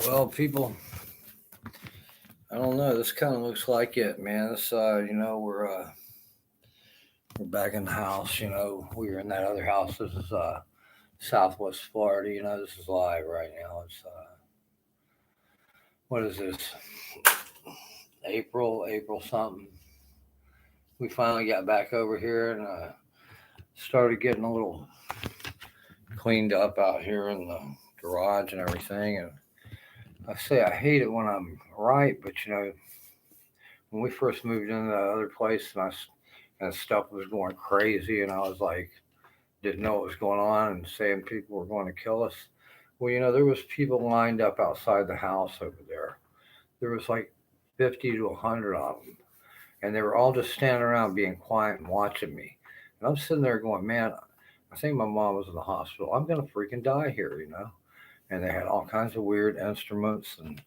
Well, people, I don't know. This kind of looks like it, man. This, we're back in the house. We were in that other house. This is Southwest Florida. This is live right now. It's what is this? April something. We finally got back over here and started getting a little cleaned up out here in the garage and everything. And I say I hate it when I'm right, but when we first moved into the other place and stuff was going crazy, and I was like, didn't know what was going on, and saying people were going to kill us. Well, there was people lined up outside the house over there. There was like 50 to 100 of them, and they were all just standing around being quiet and watching me. And I'm sitting there going, man, I think my mom was in the hospital. I'm gonna freaking die here. And they had all kinds of weird instruments, and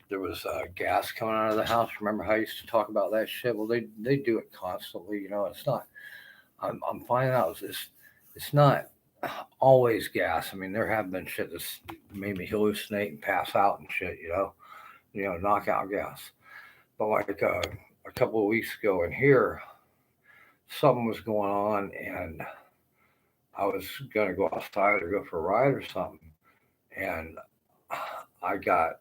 there was gas coming out of the house. Remember how I used to talk about that shit? Well, they do it constantly. It's not. I'm finding out it's not always gas. I mean, there have been shit that's made me hallucinate and pass out and shit. Knockout gas. But like a couple of weeks ago in here, something was going on, and I was gonna go outside or go for a ride or something, and I got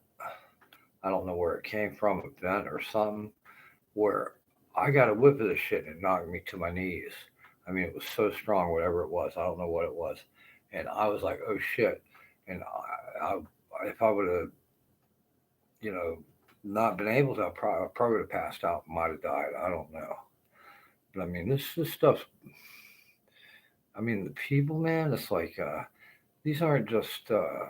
I don't know where it came from, a vent or something, where I got a whiff of this shit and it knocked me to my knees. I mean, it was so strong, whatever it was. I don't know what it was. And I was like, oh shit. And if I would have, you know, not been able to, I probably would have passed out, might have died. I don't know. But I mean, this stuff's, I mean, the people, man, it's like, these aren't just, some,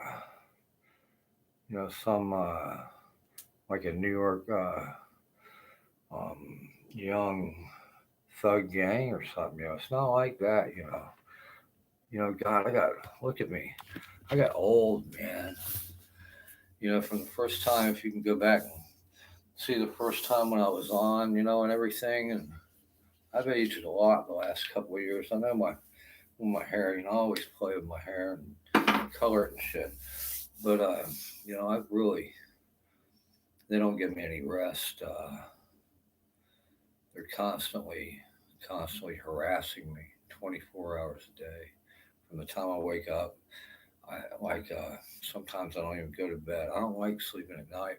like a New York, um, young thug gang or something. It's not like that. God, look at me. I got old, man. From the first time, if you can go back and see the first time when I was on, and everything, and I've aged a lot the last couple of years. I know my hair, I always play with my hair and color it and shit. But I've really, they don't give me any rest. They're constantly harassing me 24 hours a day. From the time I wake up, I like sometimes I don't even go to bed. I don't like sleeping at night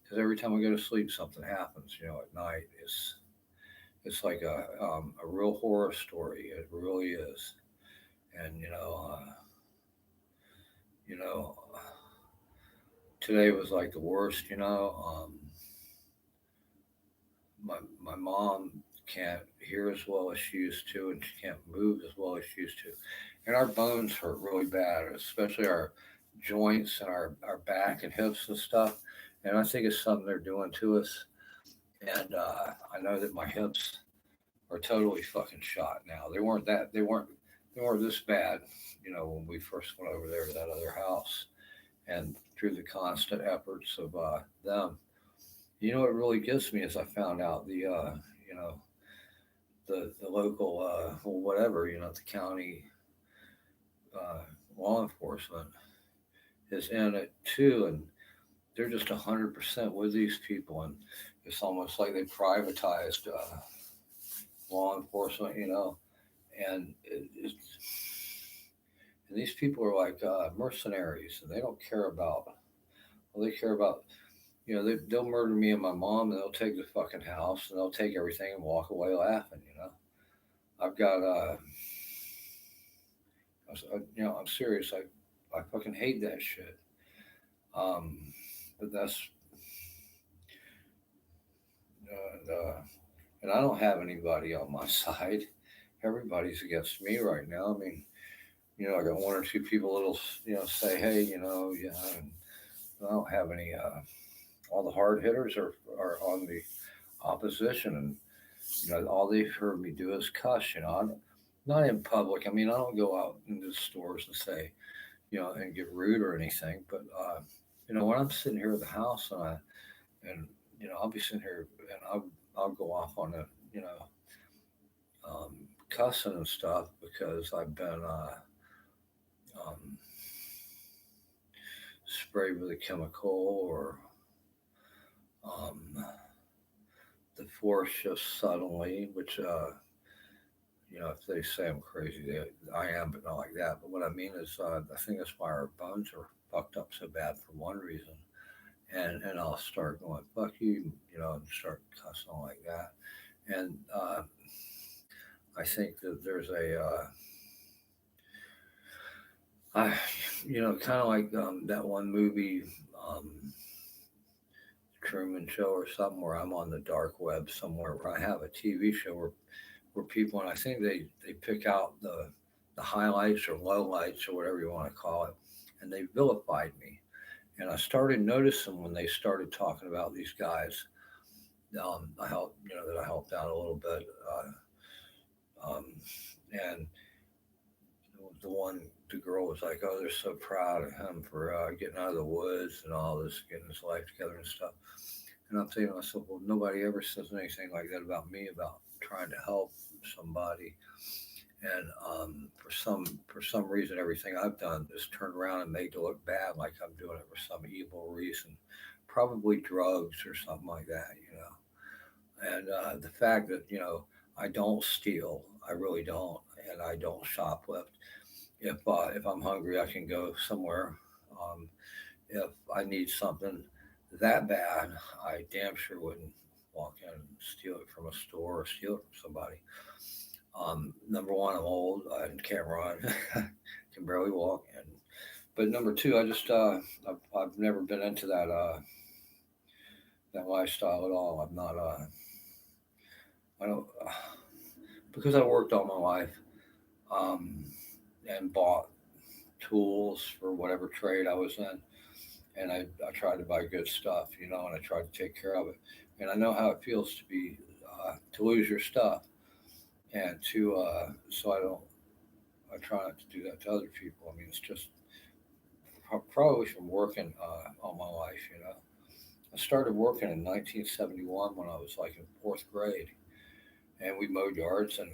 because every time I go to sleep, something happens. At night it's like a real horror story. It really is. And you know, today was like the worst. My mom can't hear as well as she used to, and she can't move as well as she used to. And our bones hurt really bad, especially our joints and our back and hips and stuff. And I think it's something they're doing to us. And I know that my hips are totally fucking shot now. They weren't this bad, when we first went over there to that other house. And through the constant efforts of them, what really gets me is I found out the local whatever, the county law enforcement is in it too, and they're just 100% with these people, and it's almost like they privatized law enforcement, and and these people are like mercenaries, and they don't care about. Well, they care about. They'll murder me and my mom, and they'll take the fucking house, and they'll take everything and walk away laughing. I've got I'm serious. I fucking hate that shit. Um, but that's and I don't have anybody on my side. Everybody's against me right now. I mean, I got one or two people that'll say, hey, yeah. And I don't have any. All the hard hitters are on the opposition, and all they've heard me do is cuss. I'm not in public. I mean, I don't go out into stores and say, and get rude or anything. But when I'm sitting here at the house and I'll be sitting here and I'll go off on a um, cussing and stuff because I've been um, sprayed with a chemical, or um, the force just suddenly, which if they say I'm crazy, I am, but not like that. But what I mean is, I think that's why our bones are fucked up so bad for one reason. And I'll start going, fuck you, and start cussing like that. And I think that there's I, kind of like that one movie, um, Truman Show or something, where I'm on the dark web somewhere, where I have a TV show where people, and I think they pick out the highlights or lowlights or whatever you want to call it, and they vilified me. And I started noticing when they started talking about these guys, I helped, that I helped out a little bit, um, and the girl was like, "Oh, they're so proud of him for getting out of the woods and all this, getting his life together and stuff." And I'm thinking to myself, well, nobody ever says anything like that about me, about trying to help somebody. And for some reason, everything I've done is turned around and made to look bad, like I'm doing it for some evil reason, probably drugs or something like that. And the fact that I don't steal, I really don't, and I don't shoplift. If I'm hungry, I can go somewhere. Um, if I need something that bad, I damn sure wouldn't walk in and steal it from a store or steal it from somebody. Number one, I'm old. I can't run, can barely walk. But number two, I just I've never been into that lifestyle at all. I'm not. I don't because I worked all my life um, and bought tools for whatever trade I was in, and I tried to buy good stuff, and I tried to take care of it. And I know how it feels to lose your stuff, and so I try not to do that to other people. I mean, it's just probably from working all my life. I started working in 1971 when I was like in fourth grade, and we mowed yards, and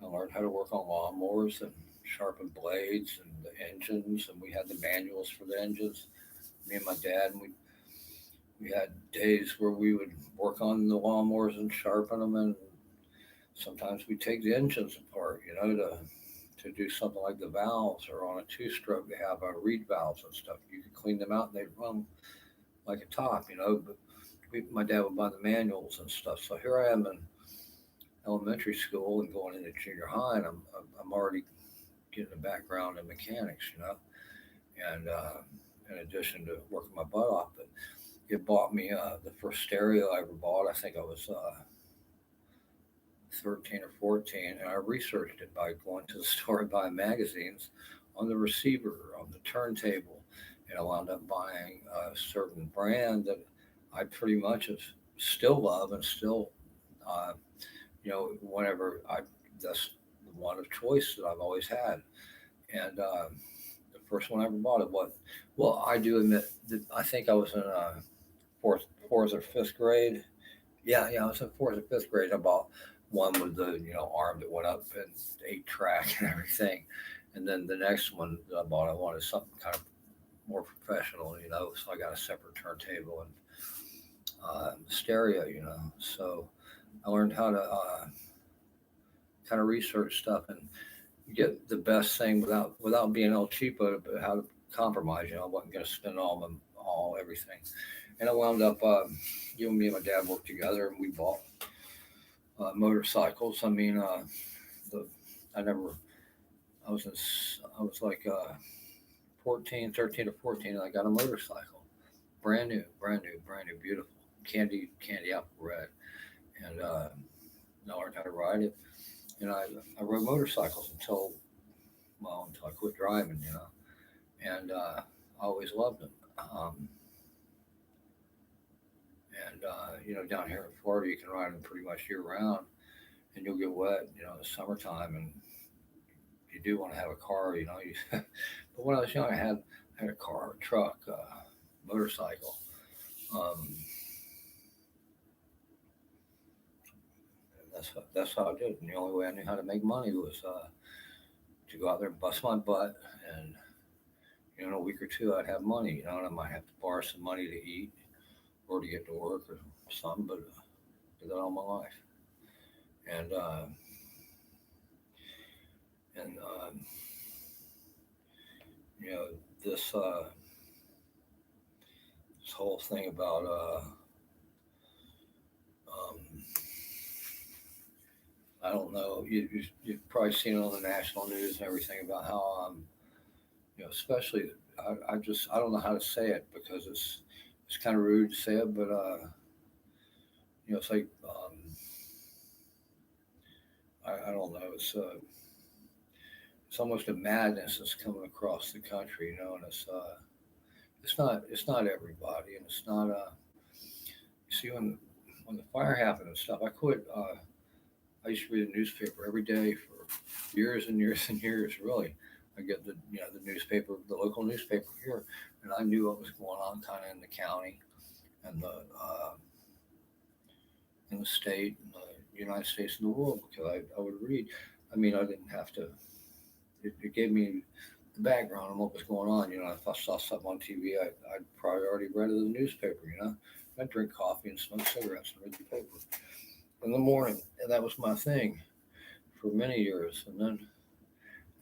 I learned how to work on lawnmowers and sharpen blades and the engines, and we had the manuals for the engines. Me and my dad, and we had days where we would work on the lawnmowers and sharpen them, and sometimes we take the engines apart, to do something like the valves, or on a two-stroke they have reed valves and stuff. You could clean them out and they'd run like a top. But my dad would buy the manuals and stuff. So here I am in elementary school and going into junior high, and I'm already getting a background in mechanics. And in addition to working my butt off, but it bought me the first stereo I ever bought. I think I was 13 or 14, and I researched it by going to the store and buying magazines on the receiver, on the turntable, and I wound up buying a certain brand that I pretty much still love and still, uh, whenever that's the one of choice that I've always had. And the first one I ever bought it was, well, I do admit that I think I was in fourth or fifth grade. Yeah, I was in fourth or fifth grade. I bought one with the arm that went up and 8-track and everything, and then the next one that I wanted something kind of more professional, So I got a separate turntable and stereo. So I learned how to kind of research stuff and get the best thing without being all cheapo, but how to compromise. I wasn't going to spend all everything, and I wound up. Me and my dad worked together, and we bought motorcycles. I mean, the I never. I was like 14, 13 or 14, and I got a motorcycle, brand new, brand new, brand new, beautiful, candy apple red, and I learned how to ride it. And I rode motorcycles until I quit driving. And I always loved them. Um, and down here in Florida, you can ride them pretty much year round, and you'll get wet, in the summertime, and you do want to have a car. But when I was young, I had a car, a truck, motorcycle. Um, and that's how I did it. And the only way I knew how to make money was to go out there and bust my butt and in a week or two, I'd have money, and I might have to borrow some money to eat or to get to work or something, but do that all my life. And, and, you know, this, this whole thing about, um, I don't know, you've probably seen it on the national news and everything about how, especially, I don't know how to say it because it's kind of rude to say it, but, it's like, I don't know, it's almost a madness that's coming across the country, and it's not everybody, and it's not, you see, when the fire happened and stuff, I quit, I used to read the newspaper every day for years and years and years, really. I get the newspaper, the local newspaper here, and I knew what was going on kind of in the county and in the state, and the United States and the world because I would read. I mean, I didn't have to. It gave me the background on what was going on. If I saw something on TV, I'd probably already read it in the newspaper. I'd drink coffee and smoke cigarettes and read the paper in the morning, and that was my thing for many years. And then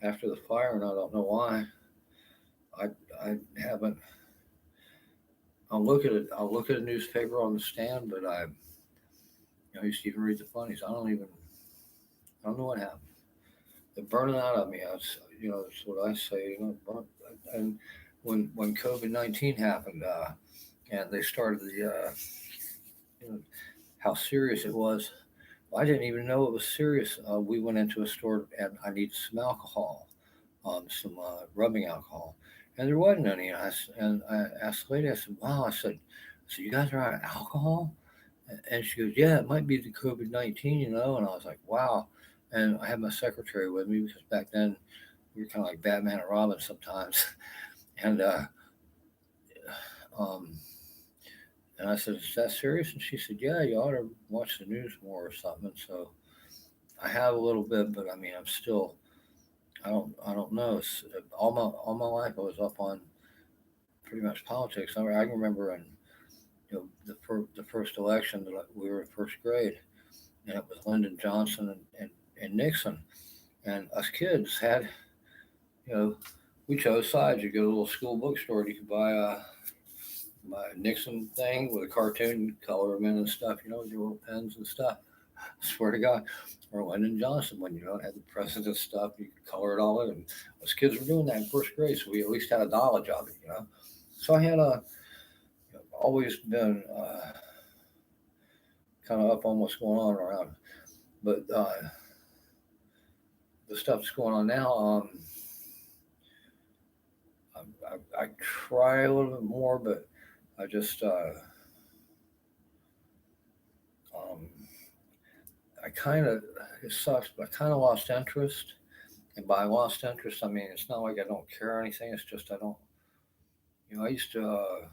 after the fire, and I don't know why, I I haven't. I'll look at it. I'll look at a newspaper on the stand, but I used to even read the funnies. I don't know what happened. They're burning out of me. That's what I say. And when COVID-19 happened, and they started you know, how serious it was. I didn't even know it was serious. We went into a store and I needed some alcohol, some rubbing alcohol, and there wasn't any. And I asked the lady. I said, "Wow." I said, "So you guys are out of alcohol?" And she goes, "Yeah, it might be the COVID-19." And I was like, "Wow." And I had my secretary with me because back then we were kind of like Batman and Robin sometimes. And um, and I said, "Is that serious?" And she said, "Yeah, you ought to watch the news more or something." So I have a little bit, but I mean, I'm still. I don't know. All my life I was up on pretty much politics. I can remember in the first election that we were in first grade, and it was Lyndon Johnson and Nixon, and us kids had you know we chose sides. You go to a little school bookstore and you could buy my Nixon thing with a cartoon, color them in and stuff. With your little pens and stuff. I swear to God. Or Lyndon Johnson, when you don't have the president stuff, you could color it all in. And us kids were doing that in first grade, so we at least had a knowledge of it. So I had always been kind of up on what's going on around. But the stuff that's going on now, I try a little bit more, but I just um, I kind of it sucks, but I kind of lost interest. And by lost interest, I mean it's not like I don't care or anything. It's just I don't. I used to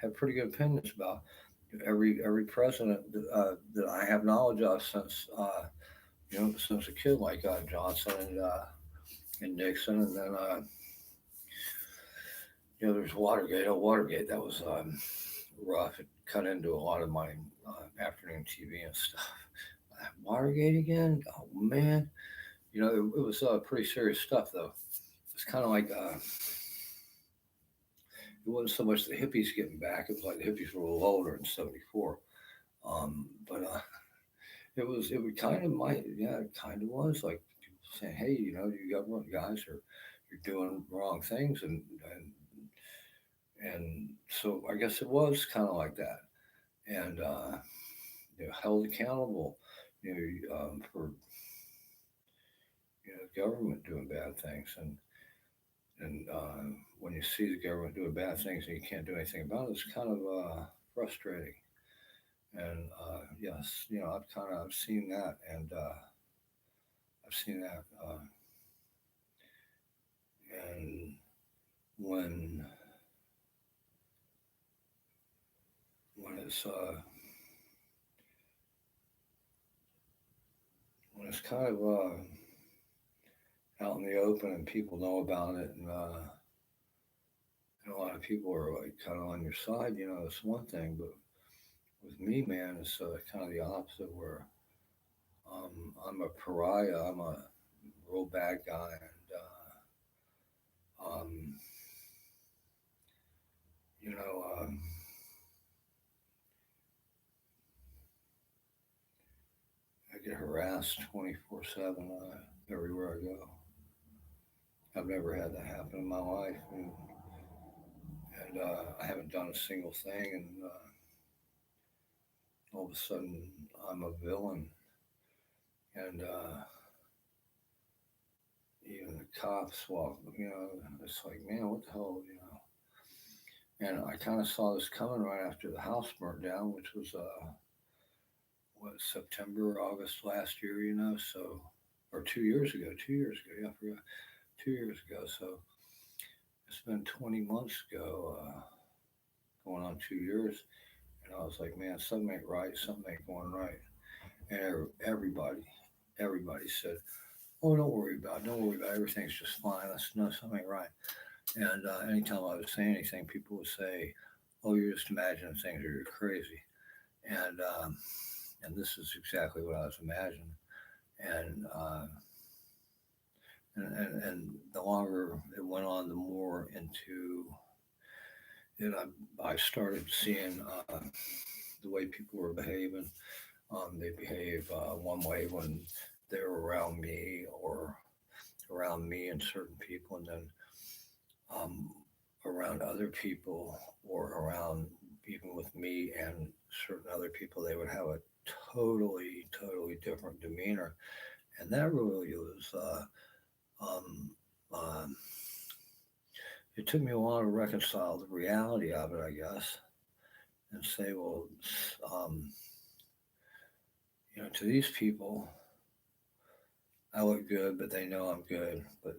have pretty good opinions about every president that I have knowledge of since a kid, like Johnson and Nixon, and then there's Watergate. Oh, Watergate, that was rough. It cut into a lot of my afternoon TV and stuff. Watergate again? Oh man, it was pretty serious stuff though. It's kind of like it wasn't so much the hippies getting back. It was like the hippies were a little older in '74. But it would kind of yeah, it kind of was like people saying, hey, you government guys you're doing wrong things, and so I guess it was kind of like that, and held accountable, for government doing bad things, and when you see the government doing bad things and you can't do anything about it, it's kind of frustrating. And yes, I've seen that, and I've seen that, and when it's when it's kind of out in the open and people know about it, and And a lot of people are like kind of on your side, it's one thing, but with me, man, it's kind of the opposite where I'm a pariah, I'm a real bad guy, and um, you know, I get harassed 24/7 everywhere I go. I've never had that happen in my life, and I haven't done a single thing, and all of a sudden I'm a villain, and even the cops walk, it's like, man, what the hell. And I kind of saw this coming right after the house burnt down, which was what, September, August last year, so, or 2 years ago, 2 years ago, yeah, I forgot, 2 years ago. So it's been 20 months ago, going on 2 years, and I was like, man, something ain't right, something ain't going right, and everybody said, oh, don't worry about it. Everything's just fine. That's no, something ain't right. And anytime I would say anything, people would say, "Oh, you're just imagining things, or you're crazy." And and this is exactly what I was imagining. And and the longer it went on, the more into it, I started seeing the way people were behaving. They behave one way when they're around me, or around me and certain people, and then um, around other people, or around even with me and certain other people, they would have a totally different demeanor, and that really was. Um, um, it took me a while to reconcile the reality of it, I guess, and say, well, um, to these people, I look good, but they know I'm good. But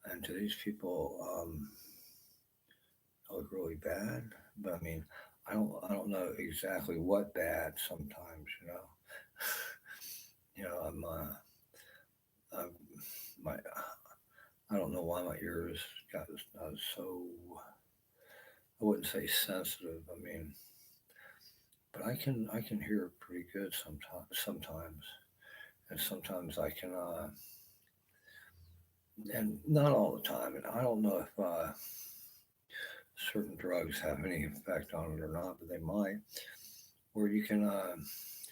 and to these people, I look really bad. But I mean, I don't know exactly what bad sometimes. I'm I'm my I don't know why my ears got so, I wouldn't say sensitive. I mean, but I can hear pretty good sometimes, and sometimes I can and not all the time. And I don't know if certain drugs have any effect on it or not, but they might. Where you can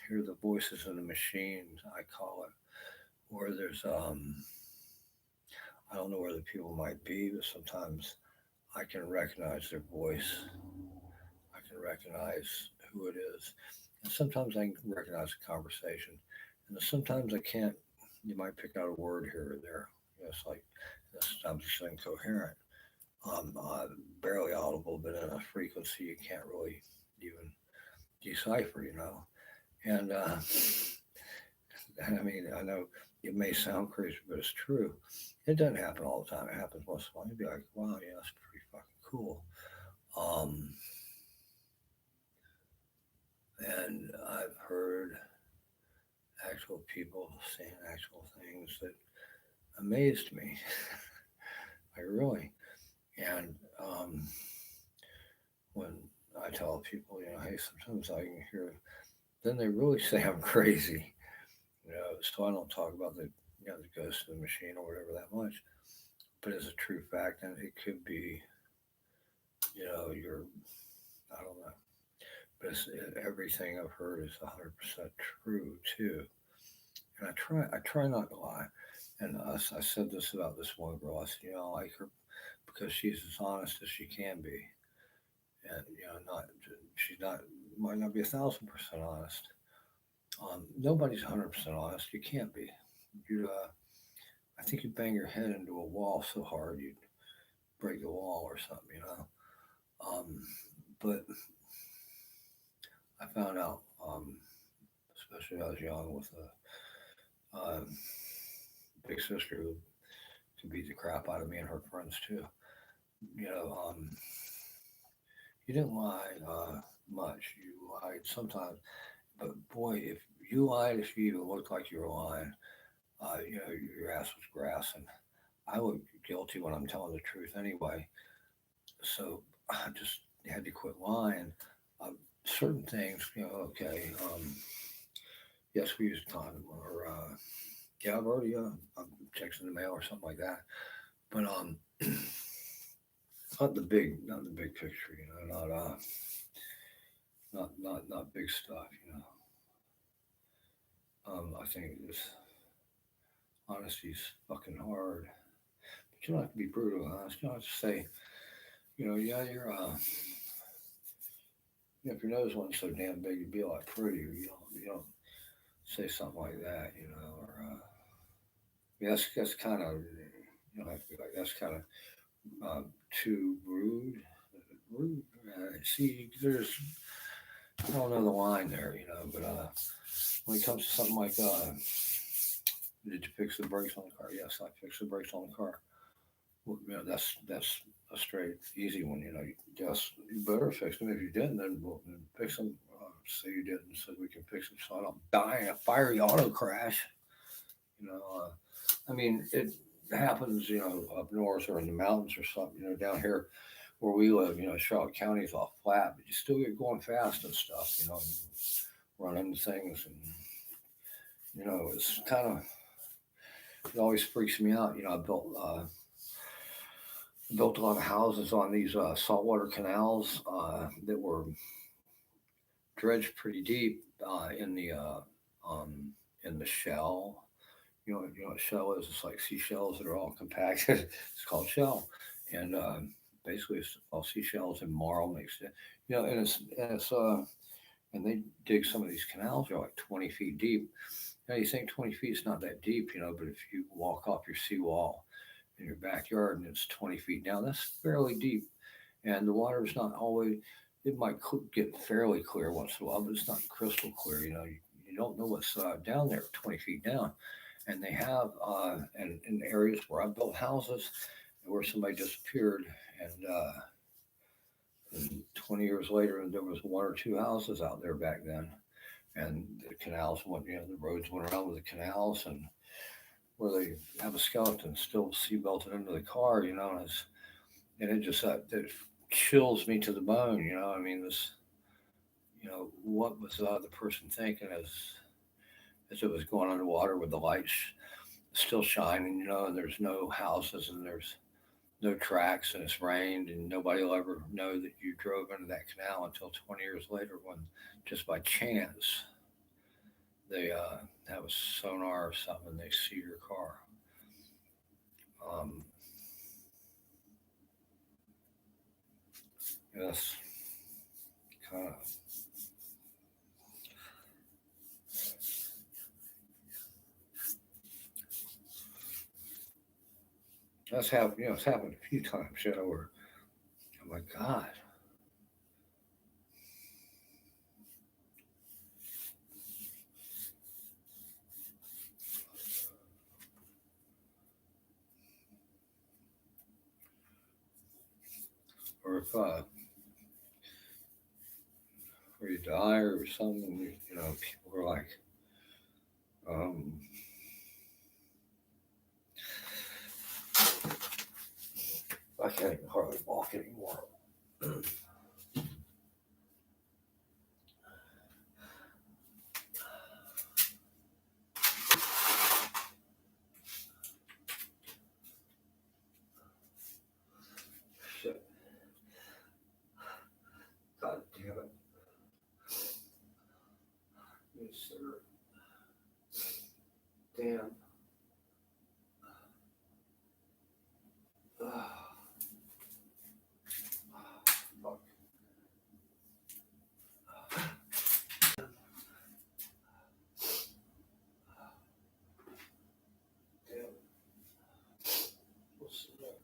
hear the voices in the machines, I call it, where there's I don't know where the people might be, but sometimes I can recognize their voice. I can recognize who it is. And sometimes I can recognize a conversation. And sometimes I can't. You might pick out a word here or there. It's like, sometimes it's incoherent, uh, barely audible, but in a frequency you can't really even decipher. And I mean, I know it may sound crazy, but it's true. It doesn't happen all the time. It happens once in a while. You'd be like, wow, yeah, that's pretty fucking cool. Um, and I've heard actual people saying actual things that amazed me. Like, really. And when I tell people, hey, sometimes I can hear, then they really say I'm crazy. So I don't talk about the ghost of the machine or whatever that much. But it's a true fact, and it could be, you're, I don't know. But everything I've heard is 100% true too. And I try not to lie. And I said this about this one girl. I said, I like her because she's as honest as she can be, and not she's not might not be 1,000% honest. Nobody's 100% honest. You can't be. You, I think you'd bang your head into a wall so hard you'd break the wall or something. Um, but I found out, especially when I was young, with a big sister who could beat the crap out of me and her friends too. You know, um, you didn't lie much. You lied sometimes, but boy, if you lied, if you even looked like you were lying, your ass was grass. And I look guilty when I'm telling the truth anyway. So I just had to quit lying. Certain things, okay, yes, we use a condom, or yeah, I've already I'm texting the mail or something like that. But not the big picture, not big stuff, I think this honesty's fucking hard, but you don't have to be brutal honest. You don't have to say, yeah, if your nose wasn't so damn big, you'd be a lot prettier. You don't say something like that, or yeah, that's kind of, you don't have to be like, that's kind of too rude. Rude. See, I don't know the line there, but when it comes to something like, did you fix the brakes on the car? Yes, I fixed the brakes on the car. Well, that's a straight, easy one. Yes, you better fix them. If you didn't, then we'll fix them. Say you didn't, so we can fix them so I don't die in a fiery auto crash. You know, I mean, it happens, up north or in the mountains or something. Down here where we live, Charlotte County is all flat, but you still get going fast and stuff. You run into things, and it's kind of, it always freaks me out. I built a lot of houses on these saltwater canals that were dredged pretty deep in the shell. You know what shell is? It's like seashells that are all compacted. It's called shell, and basically it's all seashells and marl mixed in. And they dig some of these canals are like 20 feet deep. Now you think 20 feet is not that deep, but if you walk off your seawall in your backyard and it's 20 feet down, that's fairly deep. And the water is not always, it might get fairly clear once in a while, but it's not crystal clear. You don't know what's down there 20 feet down. And they have, and in areas where I built houses where somebody disappeared, and 20 years later, there was one or two houses out there back then. And the canals went, the roads went around with the canals, and where they have a skeleton still seatbelted into the car, and it just it chills me to the bone. I mean, what was the other person thinking as it was going underwater with the lights still shining, and there's no houses and there's no tracks and it's rained and nobody will ever know that you drove into that canal until 20 years later when just by chance they have a sonar or something and they see your car. Um, that's kind of that's happened. It's happened a few times. Where oh my God, or if or you die or something, people are like, um, I can't even hardly walk anymore. Shit. God damn it. Yes, sir. Damn. Fuck. Damn. What's the matter?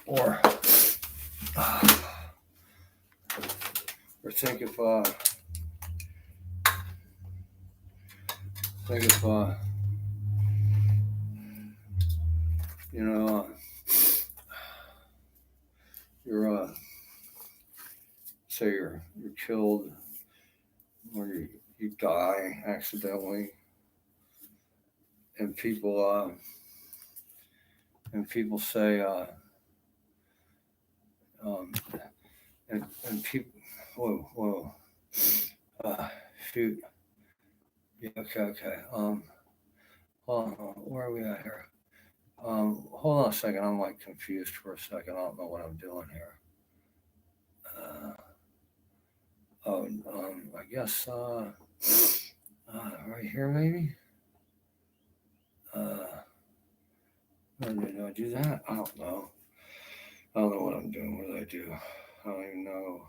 or think if you know, you're say you're killed or you die accidentally, and people say um, and people whoa shoot, yeah, okay where are we at here? Hold on a second, I'm like confused for a second. I don't know what I'm doing here. I guess right here maybe. Did I do that? I don't know. I don't know what I'm doing. What did I do? I don't even know.